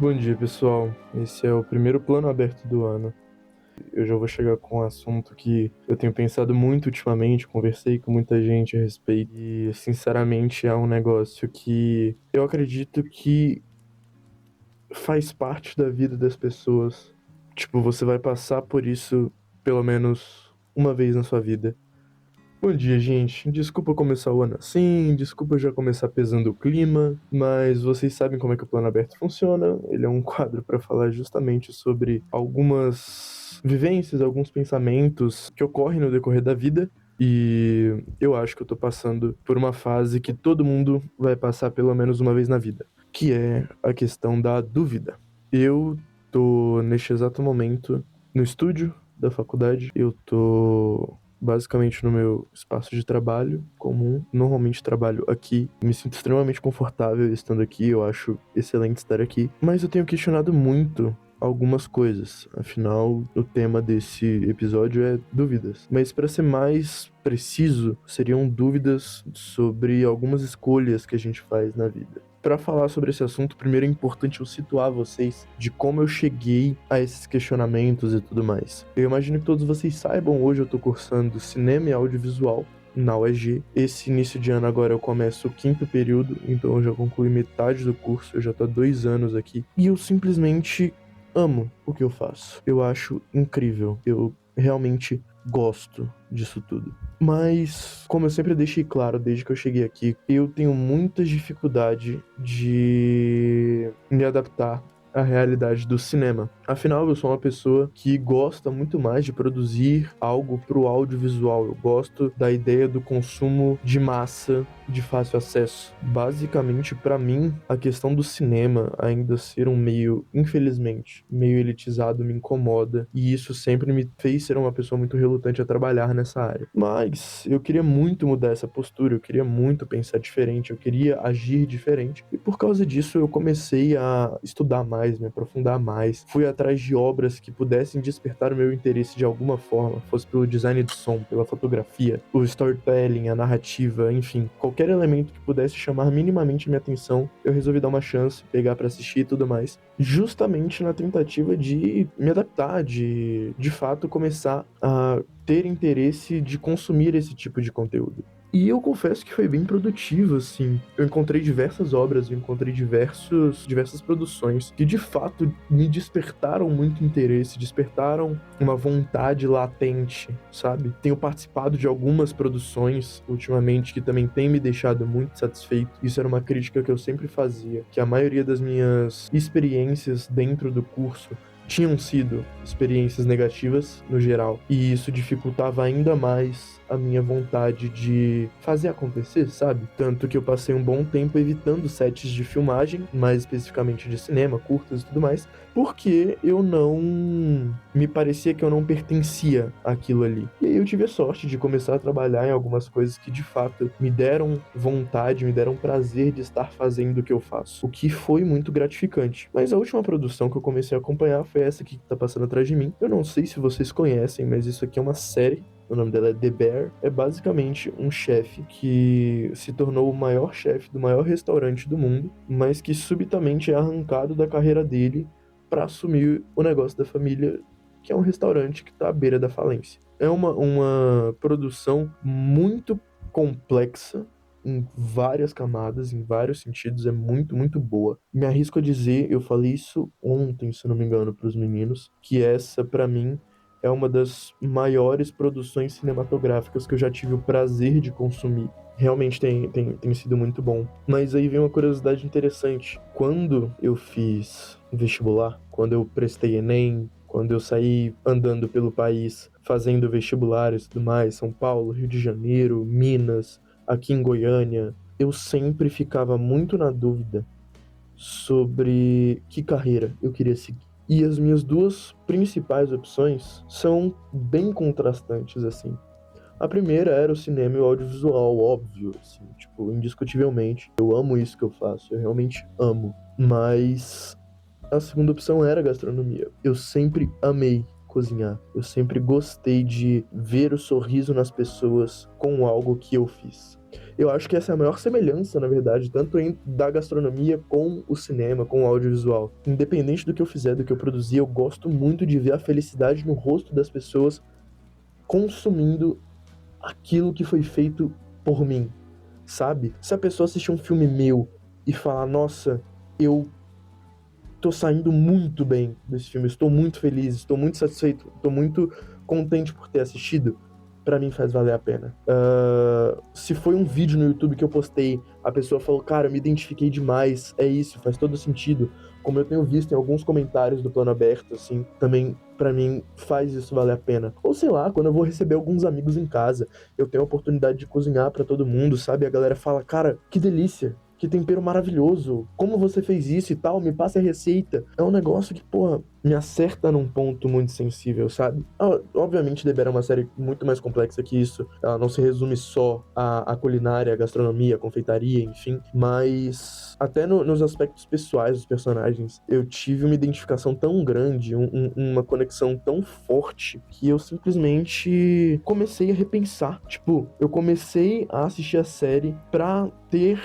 Bom dia, pessoal. Esse é o primeiro plano aberto do ano. Eu já vou chegar com um assunto que eu tenho pensado muito ultimamente, conversei com muita gente a respeito, e sinceramente é um negócio que eu acredito que faz parte da vida das pessoas. Tipo, você vai passar por isso pelo menos uma vez na sua vida. Bom dia, gente. Desculpa começar o ano assim, desculpa já começar pesando o clima, mas vocês sabem como é que o Plano Aberto funciona. Ele é um quadro para falar justamente sobre algumas vivências, alguns pensamentos que ocorrem no decorrer da vida. E eu acho que eu tô passando por uma fase que todo mundo vai passar pelo menos uma vez na vida, que é a questão da dúvida. Eu tô neste exato momento no estúdio da faculdade. Eu tô basicamente no meu espaço de trabalho comum. Normalmente trabalho aqui. Me sinto extremamente confortável estando aqui. Eu acho excelente estar aqui. Mas eu tenho questionado muito algumas coisas. Afinal, o tema desse episódio é dúvidas. Mas para ser mais preciso, seriam dúvidas sobre algumas escolhas que a gente faz na vida. Para falar sobre esse assunto, primeiro é importante eu situar vocês de como eu cheguei a esses questionamentos e tudo mais. Eu imagino que todos vocês saibam, hoje eu tô cursando Cinema e Audiovisual na UEG. Esse início de ano agora eu começo o quinto período, então eu já concluí metade do curso, eu já tô há 2 anos aqui. E eu simplesmente amo o que eu faço. Eu acho incrível. Eu realmente gosto disso tudo. Mas, como eu sempre deixei claro desde que eu cheguei aqui, eu tenho muita dificuldade de me adaptar à realidade do cinema. Afinal, eu sou uma pessoa que gosta muito mais de produzir algo pro audiovisual. Eu gosto da ideia do consumo de massa, de fácil acesso. Basicamente, pra mim, a questão do cinema ainda ser um meio, infelizmente, meio elitizado me incomoda, e isso sempre me fez ser uma pessoa muito relutante a trabalhar nessa área. Mas eu queria muito mudar essa postura, eu queria muito pensar diferente, eu queria agir diferente, e por causa disso eu comecei a estudar mais, me aprofundar mais, fui atrás de obras que pudessem despertar o meu interesse de alguma forma, fosse pelo design de som, pela fotografia, o storytelling, a narrativa, enfim, qualquer elemento que pudesse chamar minimamente minha atenção, eu resolvi dar uma chance, pegar pra assistir e tudo mais, justamente na tentativa de me adaptar, de fato começar a ter interesse de consumir esse tipo de conteúdo. E eu confesso que foi bem produtivo, assim. Eu encontrei diversas obras, eu encontrei diversas produções que de fato me despertaram muito interesse, despertaram uma vontade latente, sabe? Tenho participado de algumas produções ultimamente que também tem me deixado muito satisfeito. Isso era uma crítica que eu sempre fazia, que a maioria das minhas experiências dentro do curso tinham sido experiências negativas no geral, e isso dificultava ainda mais a minha vontade de fazer acontecer, sabe? Tanto que eu passei um bom tempo evitando sets de filmagem, mais especificamente de cinema, curtas e tudo mais, porque eu não me parecia que eu não pertencia àquilo ali. E aí eu tive a sorte de começar a trabalhar em algumas coisas que de fato me deram vontade, me deram prazer de estar fazendo o que eu faço, o que foi muito gratificante. Mas a última produção que eu comecei a acompanhar foi essa aqui que tá passando atrás de mim. Eu não sei se vocês conhecem, mas isso aqui é uma série. O nome dela é The Bear. É basicamente um chefe que se tornou o maior chefe do maior restaurante do mundo, mas que subitamente é arrancado da carreira dele para assumir o negócio da família, que é um restaurante que está à beira da falência. É uma produção muito complexa em várias camadas, em vários sentidos, é muito, muito boa. Me arrisco a dizer, eu falei isso ontem, se não me engano, para os meninos, que essa, para mim, é uma das maiores produções cinematográficas que eu já tive o prazer de consumir. Realmente tem sido muito bom. Mas aí vem uma curiosidade interessante. Quando eu fiz vestibular, quando eu prestei Enem, quando eu saí andando pelo país fazendo vestibulares e tudo mais, São Paulo, Rio de Janeiro, Minas, aqui em Goiânia, eu sempre ficava muito na dúvida sobre que carreira eu queria seguir. E as minhas duas principais opções são bem contrastantes, assim. A primeira era o cinema e o audiovisual, óbvio, assim, tipo, indiscutivelmente. Eu amo isso que eu faço, eu realmente amo. Mas a segunda opção era a gastronomia. Eu sempre amei cozinhar. Eu sempre gostei de ver o sorriso nas pessoas com algo que eu fiz. Eu acho que essa é a maior semelhança, na verdade, tanto da gastronomia com o cinema, com o audiovisual. Independente do que eu fizer, do que eu produzir, eu gosto muito de ver a felicidade no rosto das pessoas consumindo aquilo que foi feito por mim, sabe? Se a pessoa assistir um filme meu e falar, nossa, eu tô saindo muito bem desse filme, estou muito feliz, estou muito satisfeito, estou muito contente por ter assistido, pra mim faz valer a pena. Se foi um vídeo no YouTube que eu postei, a pessoa falou, cara, eu me identifiquei demais, é isso, faz todo sentido. Como eu tenho visto em alguns comentários do Plano Aberto, assim, também pra mim faz isso valer a pena. Ou sei lá, quando eu vou receber alguns amigos em casa, eu tenho a oportunidade de cozinhar pra todo mundo, sabe? A galera fala, cara, que delícia, que tempero maravilhoso, como você fez isso e tal, me passa a receita. É um negócio que, porra, me acerta num ponto muito sensível, sabe? Obviamente, Deber é uma série muito mais complexa que isso. Ela não se resume só à culinária, à gastronomia, à confeitaria, enfim. Mas até nos aspectos pessoais dos personagens, eu tive uma identificação tão grande, uma conexão tão forte, que eu simplesmente comecei a repensar. Tipo, eu comecei a assistir a série pra ter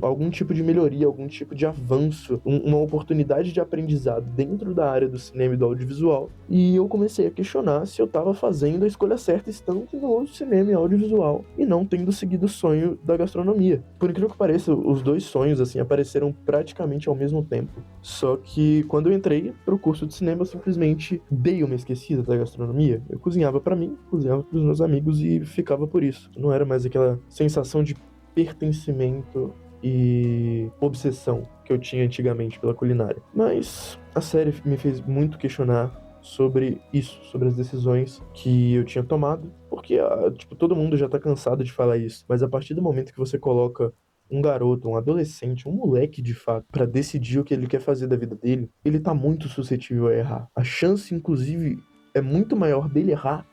algum tipo de melhoria, algum tipo de avanço, uma oportunidade de aprendizado dentro da área do cinema e do audiovisual. E eu comecei a questionar se eu estava fazendo a escolha certa estando no cinema e audiovisual e não tendo seguido o sonho da gastronomia. Por incrível que pareça, os dois sonhos assim apareceram praticamente ao mesmo tempo. Só que quando eu entrei pro curso de cinema, eu simplesmente dei uma esquecida da gastronomia. Eu cozinhava para mim, cozinhava pros meus amigos e ficava por isso. Não era mais aquela sensação de pertencimento e obsessão que eu tinha antigamente pela culinária. Mas a série me fez muito questionar sobre isso, sobre as decisões que eu tinha tomado, porque tipo, todo mundo já tá cansado de falar isso, mas a partir do momento que você coloca um garoto, um adolescente, um moleque de fato, pra decidir o que ele quer fazer da vida dele, ele tá muito suscetível a errar. A chance, inclusive, é muito maior dele errar,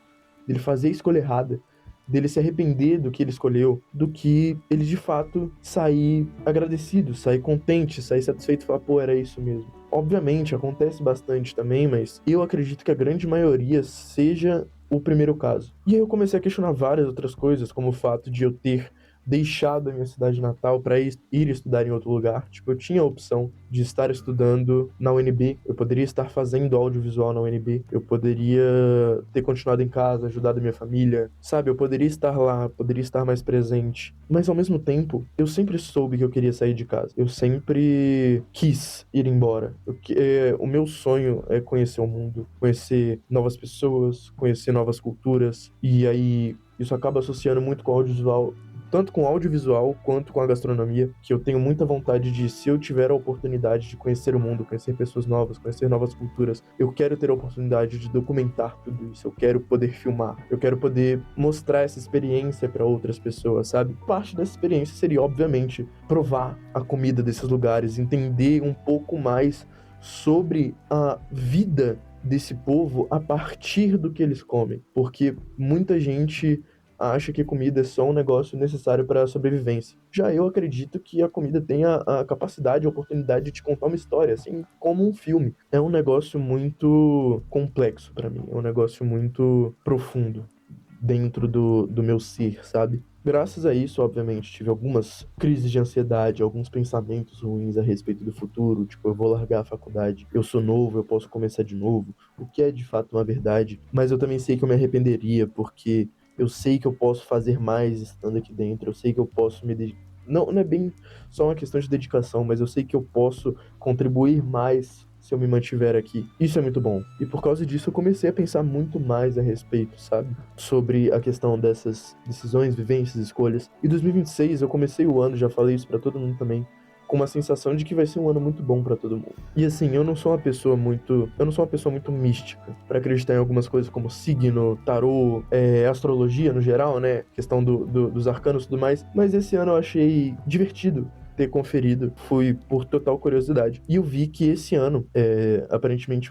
dele fazer a escolha errada, dele se arrepender do que ele escolheu, do que ele de fato sair agradecido, sair contente, sair satisfeito e falar, pô, era isso mesmo. Obviamente, acontece bastante também, mas eu acredito que a grande maioria seja o primeiro caso. E aí eu comecei a questionar várias outras coisas, como o fato de eu ter deixado a minha cidade natal para ir estudar em outro lugar. Tipo, eu tinha a opção de estar estudando na UNB, eu poderia estar fazendo audiovisual na UNB, eu poderia ter continuado em casa, ajudado minha família, sabe? Eu poderia estar lá, poderia estar mais presente. Mas ao mesmo tempo, eu sempre soube que eu queria sair de casa. Eu sempre quis ir embora. O meu sonho é conhecer o mundo, conhecer novas pessoas, conhecer novas culturas. E aí, isso acaba associando muito com o audiovisual, tanto com o audiovisual quanto com a gastronomia, que eu tenho muita vontade de, se eu tiver a oportunidade de conhecer o mundo, conhecer pessoas novas, conhecer novas culturas, eu quero ter a oportunidade de documentar tudo isso, eu quero poder filmar, eu quero poder mostrar essa experiência para outras pessoas, sabe? Parte dessa experiência seria, obviamente, provar a comida desses lugares, entender um pouco mais sobre a vida desse povo a partir do que eles comem, porque muita gente acha que comida é só um negócio necessário para a sobrevivência. Já eu acredito que a comida tem a capacidade, a oportunidade de te contar uma história, assim como um filme. É um negócio muito complexo para mim, é um negócio muito profundo dentro do meu ser, sabe? Graças a isso, obviamente, tive algumas crises de ansiedade, alguns pensamentos ruins a respeito do futuro, tipo, eu vou largar a faculdade, eu sou novo, eu posso começar de novo, o que é de fato uma verdade, mas eu também sei que eu me arrependeria, porque eu sei que eu posso fazer mais estando aqui dentro, eu sei que eu posso me dedicar. Não é bem só uma questão de dedicação, mas eu sei que eu posso contribuir mais se eu me mantiver aqui. Isso é muito bom. E por causa disso eu comecei a pensar muito mais a respeito, sabe? Sobre a questão dessas decisões, vivências, escolhas. E 2026 eu comecei o ano, já falei isso pra todo mundo também, com uma sensação de que vai ser um ano muito bom pra todo mundo. E assim, eu não sou uma pessoa muito mística pra acreditar em algumas coisas como signo, tarô, astrologia no geral, né? Questão dos arcanos e tudo mais. Mas esse ano eu achei divertido ter conferido, fui por total curiosidade. E eu vi que esse ano, aparentemente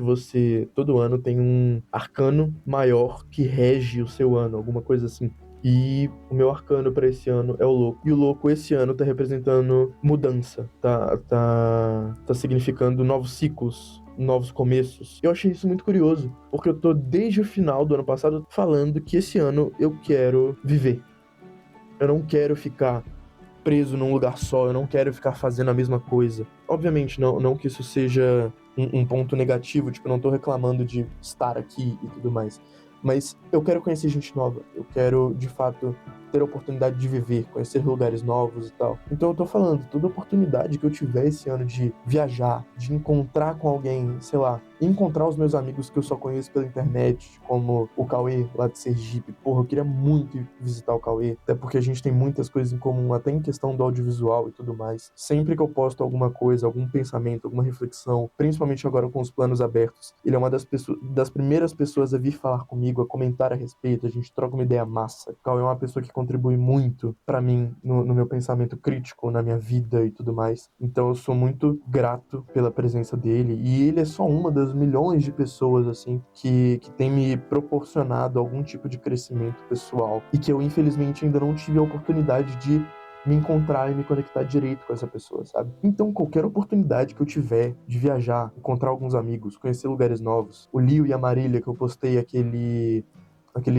todo ano tem um arcano maior que rege o seu ano, alguma coisa assim. E o meu arcano pra esse ano é o louco. E o louco esse ano tá representando mudança, tá significando novos ciclos, novos começos. Eu achei isso muito curioso, porque eu tô desde o final do ano passado falando que esse ano eu quero viver. Eu não quero ficar preso num lugar só, eu não quero ficar fazendo a mesma coisa. Obviamente, não que isso seja um ponto negativo, tipo, eu não tô reclamando de estar aqui e tudo mais. Mas eu quero conhecer gente nova, eu quero, de fato, ter a oportunidade de viver, conhecer lugares novos e tal. Então eu tô falando, toda oportunidade que eu tiver esse ano de viajar, de encontrar com alguém, sei lá, encontrar os meus amigos que eu só conheço pela internet, como o Cauê, lá de Sergipe. Porra, eu queria muito ir visitar o Cauê, até porque a gente tem muitas coisas em comum, até em questão do audiovisual e tudo mais. Sempre que eu posto alguma coisa, algum pensamento, alguma reflexão, principalmente agora com os planos abertos, ele é uma das primeiras pessoas a vir falar comigo, a comentar a respeito, a gente troca uma ideia massa. O Cauê é uma pessoa que contribui muito pra mim no meu pensamento crítico, na minha vida e tudo mais. Então eu sou muito grato pela presença dele, e ele é só uma das milhões de pessoas, assim, que tem me proporcionado algum tipo de crescimento pessoal e que eu, infelizmente, ainda não tive a oportunidade de me encontrar e me conectar direito com essa pessoa, sabe? Então, qualquer oportunidade que eu tiver de viajar, encontrar alguns amigos, conhecer lugares novos, o Lio e a Marília, que eu postei aquele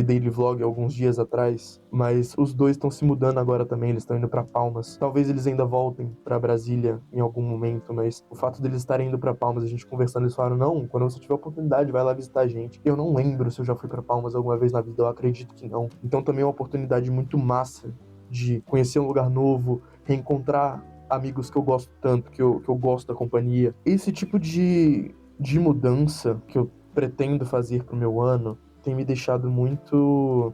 daily vlog alguns dias atrás, mas os dois estão se mudando agora também, eles estão indo pra Palmas. Talvez eles ainda voltem pra Brasília em algum momento, mas o fato deles estarem indo pra Palmas, a gente conversando, eles falaram: "Não, quando você tiver oportunidade, vai lá visitar a gente". Eu não lembro se eu já fui pra Palmas alguma vez na vida, eu acredito que não. Então também é uma oportunidade muito massa de conhecer um lugar novo, reencontrar amigos que eu gosto tanto, que eu gosto da companhia. Esse tipo de mudança que eu pretendo fazer pro meu ano tem me deixado muito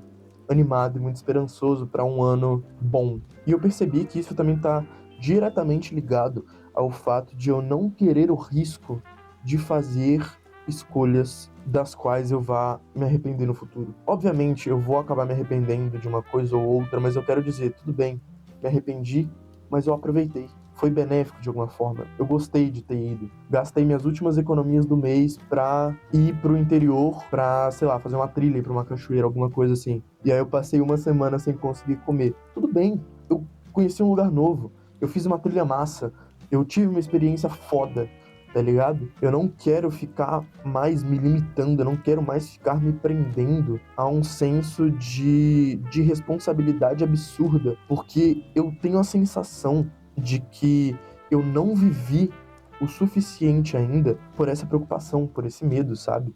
animado e muito esperançoso para um ano bom. E eu percebi que isso também está diretamente ligado ao fato de eu não querer o risco de fazer escolhas das quais eu vá me arrepender no futuro. Obviamente, eu vou acabar me arrependendo de uma coisa ou outra, mas eu quero dizer, tudo bem, me arrependi, mas eu aproveitei. Foi benéfico de alguma forma. Eu gostei de ter ido. Gastei minhas últimas economias do mês pra ir pro interior, pra, sei lá, fazer uma trilha, ir pra uma cachoeira, alguma coisa assim. E aí eu passei uma semana sem conseguir comer. Tudo bem, eu conheci um lugar novo. Eu fiz uma trilha massa. Eu tive uma experiência foda, tá ligado? Eu não quero ficar mais me limitando, eu não quero mais ficar me prendendo a um senso de responsabilidade absurda, porque eu tenho a sensação de que eu não vivi o suficiente ainda por essa preocupação, por esse medo, sabe?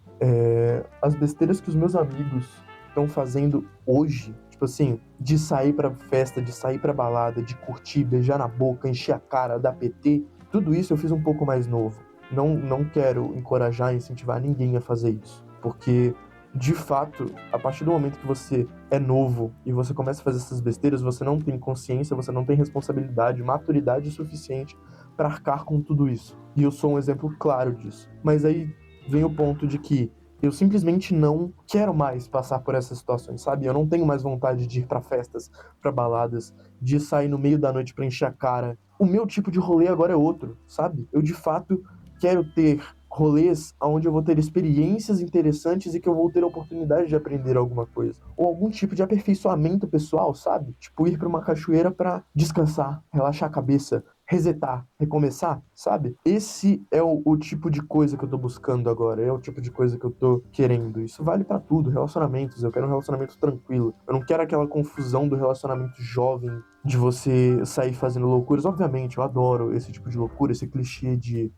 As besteiras que os meus amigos estão fazendo hoje, tipo assim, de sair pra festa, de sair pra balada, de curtir, beijar na boca, encher a cara, dar PT, tudo isso eu fiz um pouco mais novo. Não quero encorajar e incentivar ninguém a fazer isso, porque de fato, a partir do momento que você é novo e você começa a fazer essas besteiras, você não tem consciência, você não tem responsabilidade, maturidade suficiente para arcar com tudo isso. E eu sou um exemplo claro disso. Mas aí vem o ponto de que eu simplesmente não quero mais passar por essas situações, sabe? Eu não tenho mais vontade de ir pra festas, pra baladas, de sair no meio da noite pra encher a cara. O meu tipo de rolê agora é outro, sabe? Eu de fato quero ter rolês onde eu vou ter experiências interessantes e que eu vou ter a oportunidade de aprender alguma coisa. Ou algum tipo de aperfeiçoamento pessoal, sabe? Tipo, ir pra uma cachoeira pra descansar, relaxar a cabeça, resetar, recomeçar, sabe? Esse é o tipo de coisa que eu tô buscando agora, é o tipo de coisa que eu tô querendo. Isso vale pra tudo, relacionamentos. Eu quero um relacionamento tranquilo. Eu não quero aquela confusão do relacionamento jovem, de você sair fazendo loucuras. Obviamente, eu adoro esse tipo de loucura, esse clichê de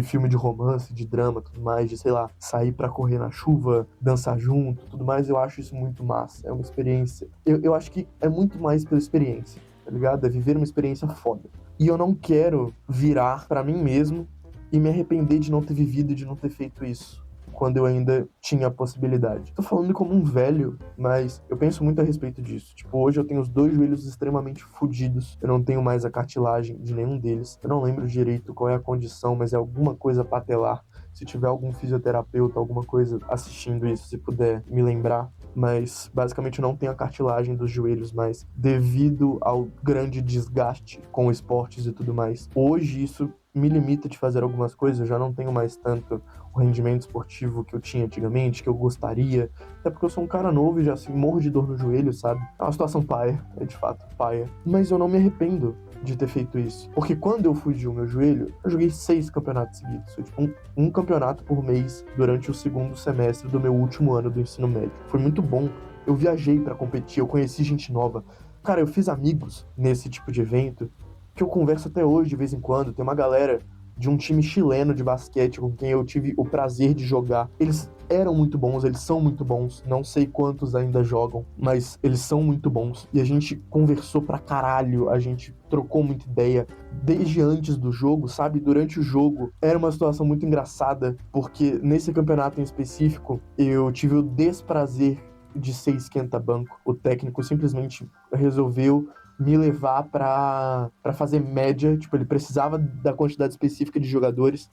filme de romance, de drama, tudo mais, de, sei lá, sair pra correr na chuva, dançar junto, tudo mais. Eu acho isso muito massa. É uma experiência. Eu acho que é muito mais pela experiência, tá ligado? É viver uma experiência foda. E eu não quero virar pra mim mesmo e me arrepender de não ter vivido e de não ter feito isso quando eu ainda tinha a possibilidade. Tô falando como um velho, mas eu penso muito a respeito disso. Tipo, hoje eu tenho os dois joelhos extremamente fodidos. Eu não tenho mais a cartilagem de nenhum deles. Eu não lembro direito qual é a condição, mas é alguma coisa patelar. Se tiver algum fisioterapeuta, alguma coisa assistindo isso, se puder me lembrar. Mas basicamente eu não tenho a cartilagem dos joelhos mais, devido ao grande desgaste com esportes e tudo mais. Hoje isso me limita de fazer algumas coisas, eu já não tenho mais tanto o rendimento esportivo que eu tinha antigamente, que eu gostaria, até porque eu sou um cara novo e já assim, morro de dor no joelho, sabe? É uma situação paia, é de fato paia. Mas eu não me arrependo de ter feito isso. Porque quando eu fudi o meu joelho, eu joguei 6 campeonatos seguidos. Foi tipo um campeonato por mês durante o segundo semestre do meu último ano do ensino médio. Foi muito bom. Eu viajei pra competir, eu conheci gente nova. Cara, eu fiz amigos nesse tipo de evento que eu converso até hoje de vez em quando. Tem uma galera de um time chileno de basquete com quem eu tive o prazer de jogar. Eles eram muito bons, eles são muito bons. Não sei quantos ainda jogam, mas eles são muito bons. E a gente conversou pra caralho, a gente trocou muita ideia desde antes do jogo, sabe? Durante o jogo era uma situação muito engraçada, porque nesse campeonato em específico eu tive o desprazer de ser esquenta-banco. O técnico simplesmente resolveu me levar pra fazer média, tipo, ele precisava da quantidade específica de jogadores,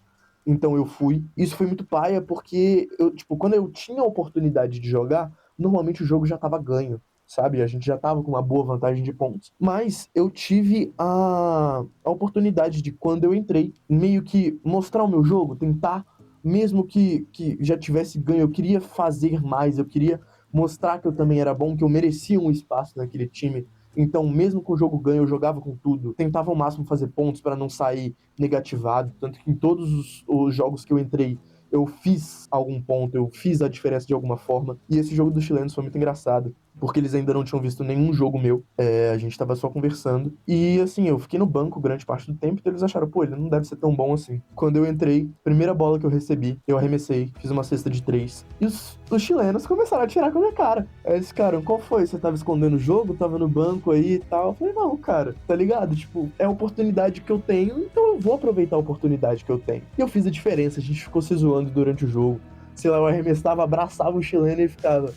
então eu fui. Isso foi muito paia, porque eu, tipo, quando eu tinha a oportunidade de jogar, normalmente o jogo já tava ganho, sabe? A gente já tava com uma boa vantagem de pontos. Mas eu tive a oportunidade de, quando eu entrei, meio que mostrar o meu jogo, tentar, mesmo que já tivesse ganho, eu queria fazer mais, eu queria mostrar que eu também era bom, que eu merecia um espaço naquele time. Então, mesmo com o jogo ganho, eu jogava com tudo. Tentava ao máximo fazer pontos para não sair negativado. Tanto que em todos os jogos que eu entrei, eu fiz algum ponto, eu fiz a diferença de alguma forma. E esse jogo dos chilenos foi muito engraçado, porque eles ainda não tinham visto nenhum jogo meu. A gente tava só conversando. E assim, eu fiquei no banco grande parte do tempo, então eles acharam, pô, ele não deve ser tão bom assim. Quando eu entrei, primeira bola que eu recebi, eu arremessei, fiz uma cesta de 3. E os chilenos começaram a tirar com a minha cara. Aí eles ficaram, qual foi? Você tava escondendo o jogo? Tava no banco aí e tal? Eu falei, não, cara, tá ligado? Tipo, é a oportunidade que eu tenho, então eu vou aproveitar a oportunidade que eu tenho. E eu fiz a diferença, a gente ficou se zoando durante o jogo. Sei lá, eu arremessava, abraçava o chileno e ele ficava,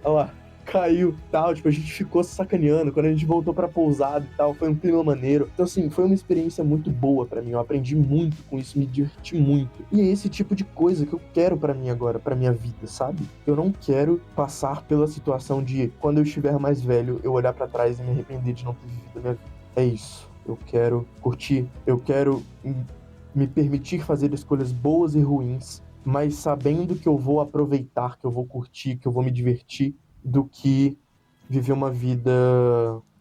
olha lá, caiu, tal, tipo, a gente ficou se sacaneando, quando a gente voltou pra pousada e tal, foi um clima maneiro. Então, assim, foi uma experiência muito boa pra mim, eu aprendi muito com isso, me diverti muito. E é esse tipo de coisa que eu quero pra mim agora, pra minha vida, sabe? Eu não quero passar pela situação de, quando eu estiver mais velho, eu olhar pra trás e me arrepender de não ter vivido a minha vida. É isso. Eu quero curtir, eu quero me permitir fazer escolhas boas e ruins, mas sabendo que eu vou aproveitar, que eu vou curtir, que eu vou me divertir, do que viver uma vida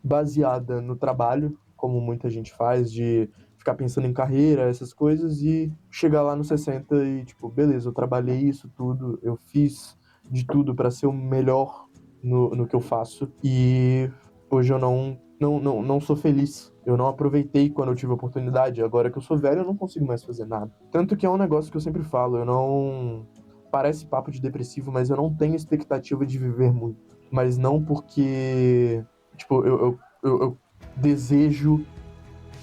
baseada no trabalho, como muita gente faz, de ficar pensando em carreira, essas coisas, e chegar lá nos 60 e, tipo, beleza, eu trabalhei isso tudo, eu fiz de tudo para ser o melhor no que eu faço, e hoje eu não sou feliz. Eu não aproveitei quando eu tive a oportunidade. Agora que eu sou velho, eu não consigo mais fazer nada. Tanto que é um negócio que eu sempre falo, eu não... Parece papo de depressivo, mas eu não tenho expectativa de viver muito. Mas não porque, tipo, eu desejo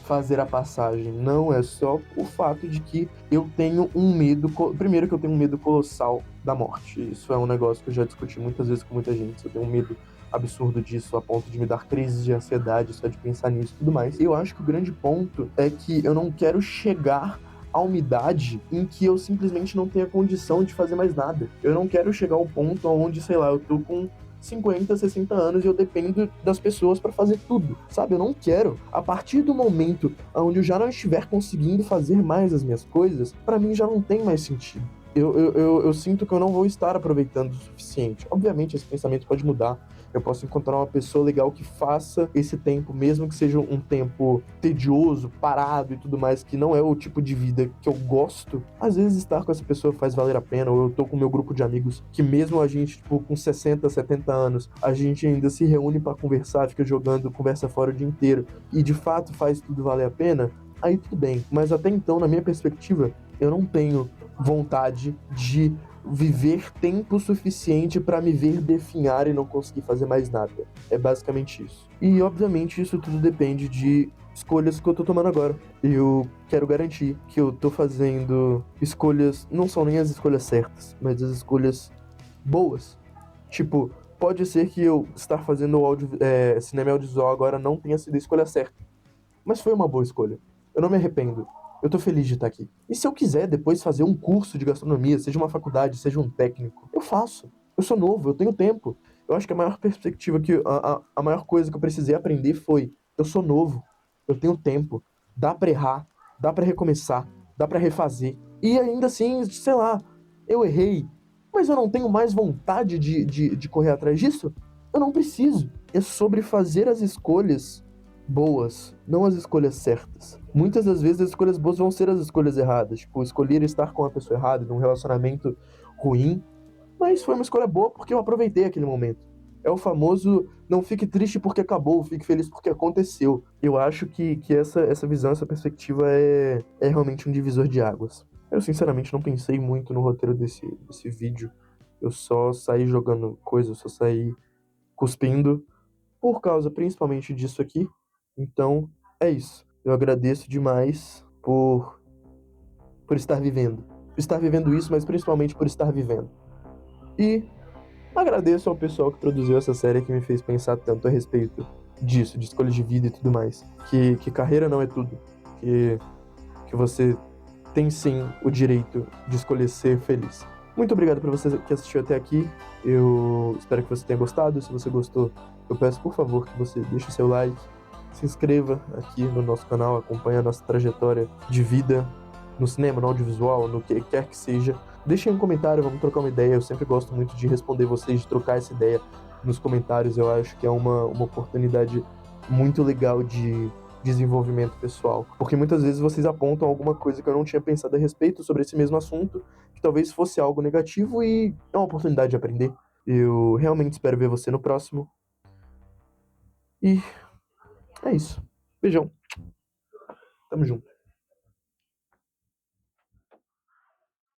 fazer a passagem. Não, é só o fato de que eu tenho um medo... Primeiro que eu tenho um medo colossal da morte. Isso é um negócio que eu já discuti muitas vezes com muita gente. Eu tenho um medo absurdo disso, a ponto de me dar crises de ansiedade só de pensar nisso e tudo mais. Eu acho que o grande ponto é que eu não quero chegar a uma idade em que eu simplesmente não tenha condição de fazer mais nada. Eu não quero chegar ao ponto onde, sei lá, eu tô com 50, 60 anos e eu dependo das pessoas para fazer tudo, sabe? Eu não quero. A partir do momento onde eu já não estiver conseguindo fazer mais as minhas coisas, para mim já não tem mais sentido. Eu sinto que eu não vou estar aproveitando o suficiente. Obviamente, esse pensamento pode mudar. Eu posso encontrar uma pessoa legal que faça esse tempo, mesmo que seja um tempo tedioso, parado e tudo mais, que não é o tipo de vida que eu gosto. Às vezes estar com essa pessoa faz valer a pena, ou eu tô com o meu grupo de amigos, que mesmo a gente, tipo, com 60, 70 anos, a gente ainda se reúne para conversar, fica jogando, conversa fora o dia inteiro, e de fato faz tudo valer a pena, aí tudo bem. Mas até então, na minha perspectiva, eu não tenho vontade de viver tempo suficiente para me ver definhar e não conseguir fazer mais nada. É basicamente isso. E obviamente isso tudo depende de escolhas que eu tô tomando agora. Eu quero garantir que eu tô fazendo escolhas, não são nem as escolhas certas, mas as escolhas boas. Tipo, pode ser que eu estar fazendo cinema audiovisual agora não tenha sido a escolha certa, mas foi uma boa escolha. Eu não me arrependo. Eu tô feliz de estar aqui. E se eu quiser depois fazer um curso de gastronomia, seja uma faculdade, seja um técnico, eu faço. Eu sou novo, eu tenho tempo. Eu acho que a maior perspectiva que a maior coisa que eu precisei aprender foi: eu sou novo, eu tenho tempo, dá pra errar, dá pra recomeçar, dá pra refazer. E ainda assim, sei lá, eu errei, mas eu não tenho mais vontade de correr atrás disso? Eu não preciso. É sobre fazer as escolhas boas, não as escolhas certas. Muitas das vezes as escolhas boas vão ser as escolhas erradas. Tipo, escolher estar com a pessoa errada, num relacionamento ruim, mas foi uma escolha boa porque eu aproveitei aquele momento. É o famoso não fique triste porque acabou, fique feliz porque aconteceu. Eu acho que essa visão, essa perspectiva é realmente um divisor de águas. Eu sinceramente não pensei muito no roteiro desse vídeo. Eu só saí jogando coisa, eu só saí cuspindo por causa principalmente disso aqui. Então, é isso. Eu agradeço demais por estar vivendo. Por estar vivendo isso, mas principalmente por estar vivendo. E agradeço ao pessoal que produziu essa série que me fez pensar tanto a respeito disso, de escolhas de vida e tudo mais. Que carreira não é tudo. Que você tem sim o direito de escolher ser feliz. Muito obrigado por você que assistiu até aqui. Eu espero que você tenha gostado. Se você gostou, eu peço por favor que você deixe o seu like, se inscreva aqui no nosso canal, acompanhe a nossa trajetória de vida no cinema, no audiovisual, no que quer que seja. Deixem um comentário, vamos trocar uma ideia. Eu sempre gosto muito de responder vocês, de trocar essa ideia nos comentários. Eu acho que é uma oportunidade muito legal de desenvolvimento pessoal. Porque muitas vezes vocês apontam alguma coisa que eu não tinha pensado a respeito sobre esse mesmo assunto, que talvez fosse algo negativo e é uma oportunidade de aprender. Eu realmente espero ver você no próximo. E é isso. Beijão. Tamo junto.